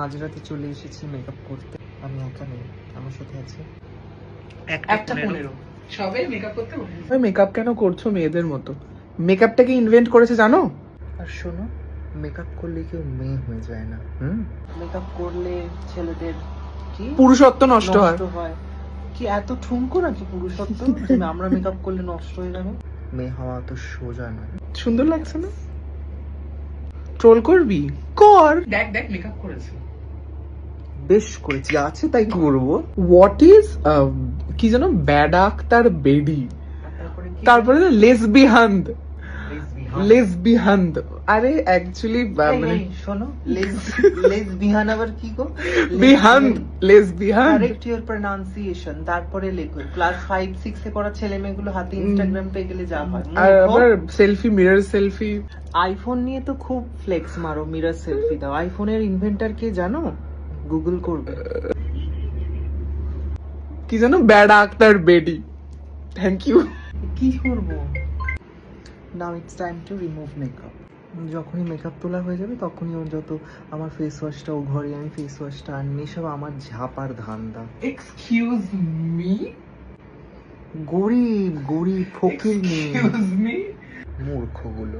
মাঝরাতে চলে এসেছি মেকআপ করতে। আমি একা নেই, আমার সাথে আছে একটা 15 সবে মেকআপ করতে বসেছে। ওই মেকআপ কেন করছো মেয়েদের মতো? মেকআপটাকে ইনভেন্ট করেছে জানো? আর শোনো, মেকআপ করলে কেউ মেয়ে হয়ে যায় না। মেকআপ করলে ছেলেদের কি পুরুষত্ব নষ্ট হয়। হয়। কি এত ঠুনকো নাকি পুরুষত্ব? যে আমরা মেকআপ করলে নষ্ট হয়ে যাবে? মেয়ে হওয়া তো সোজা নয়। সুন্দর লাগছে না? ট্রোল করবি? কর। দেখ দেখ মেকআপ করেছে। বেশ করেছি, আছে তাই করবো। হোয়াট ইজ কি যেন ব্যাড আক্তার বেডি, তারপরে লেসবিহান্দ। লেসবিহান্দ আরে অ্যাকচুয়ালি মানে শোনো, লেসবিহান আবার কি গো? বিহান্দ, লেসবিহান্দ। Correct your pronunciation. তারপরে লেখো ক্লাস 5 6 এ পড়া ছেলে মেয়েগুলো হাতে ইনস্টাগ্রাম পেয়ে গেলে যা হয়। আর আবার সেলফি, মিরর সেলফি। আইফোন নিয়ে তো খুব ফ্লেক্স মারো, মিরর সেলফি দাও। আইফোনের ইনভেন্টর কে জানো? গুগল করবে। কি যেন ব্যাড আক্তার বেডি। Thank you. কি করবো? Now it's time to remove makeup. যখনই মেকআপ তোলা হয়ে যাবে তখনই ওর যত আমার ফেস ওয়াশটা ও ঘরে, আমি ফেস ওয়াশটা আনি, সব আমার ঝাপার ধান্দা। এক্সকিউজ মি, গরিব গরিব ফকির নেই, এক্সকিউজ মি। মূর্খগুলো।